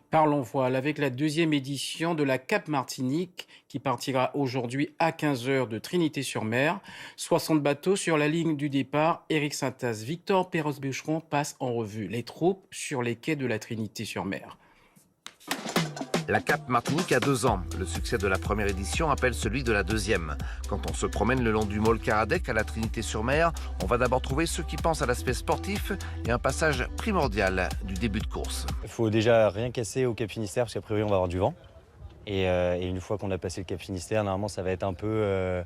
Parlons voile avec la deuxième édition de la Cap Martinique qui partira aujourd'hui à 15 heures de Trinité-sur-Mer. 60 bateaux sur la ligne du départ. Éric Saintas, Victor Perros-Bûcheron passe en revue les troupes sur les quais de la Trinité-sur-Mer. La Cap Martinique a 2 ans. Le succès de la première édition appelle celui de la deuxième. Quand on se promène le long du Môle Caradec à la Trinité-sur-Mer, on va d'abord trouver ceux qui pensent à l'aspect sportif et un passage primordial du début de course. Il faut déjà rien casser au Cap Finistère parce qu'a priori on va avoir du vent. Et une fois qu'on a passé le Cap Finistère, normalement ça va être un peu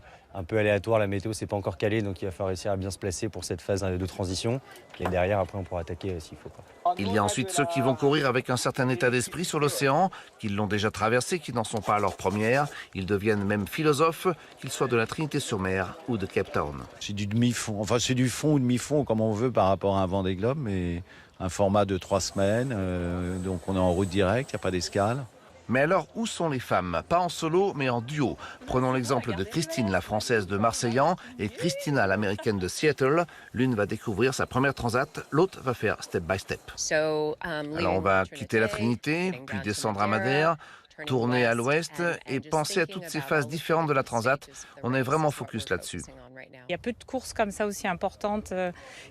aléatoire. La météo c'est pas encore calé, donc il va falloir réussir à bien se placer pour cette phase de transition. Et derrière, après, on pourra attaquer s'il faut. Il y a ensuite ceux qui vont courir avec un certain état d'esprit sur l'océan, qui l'ont déjà traversé, qui n'en sont pas à leur première. Ils deviennent même philosophes, qu'ils soient de la Trinité-sur-Mer ou de Cape Town. C'est du demi-fond, enfin c'est du fond ou demi-fond comme on veut par rapport à un Vendée Globe, mais un format de 3 semaines, donc on est en route directe, il n'y a pas d'escale. Mais alors, où sont les femmes? Pas en solo, mais en duo. Prenons l'exemple de Christine, la française de Marseillan, et Christina, l'américaine de Seattle. L'une va découvrir sa première transat, l'autre va faire step by step. Alors on va quitter la Trinité, puis descendre à Madère, tourner à l'ouest et penser à toutes ces phases différentes de la transat. On est vraiment focus là-dessus. Il y a peu de courses comme ça aussi importantes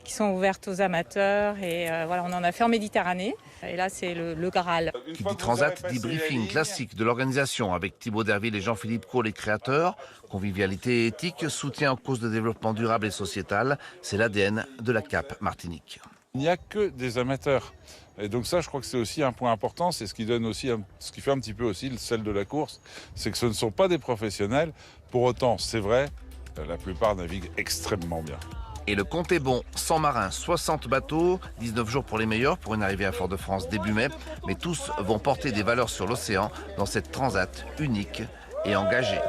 qui sont ouvertes aux amateurs et voilà, on en a fait en Méditerranée et là c'est le Graal. Qui dit transat dit briefing classique de l'organisation avec Thibaut Derville et Jean-Philippe Cole, les créateurs. Convivialité et éthique, soutien aux causes de développement durable et sociétal, c'est l'ADN de la Cap Martinique. Il n'y a que des amateurs. Et donc ça, je crois que c'est aussi un point important, c'est ce qui donne aussi, ce qui fait un petit peu aussi le sel de la course, c'est que ce ne sont pas des professionnels. Pour autant, c'est vrai, la plupart naviguent extrêmement bien. Et le compte est bon, 100 marins, 60 bateaux, 19 jours pour les meilleurs pour une arrivée à Fort-de-France début mai. Mais tous vont porter des valeurs sur l'océan dans cette transat unique et engagée.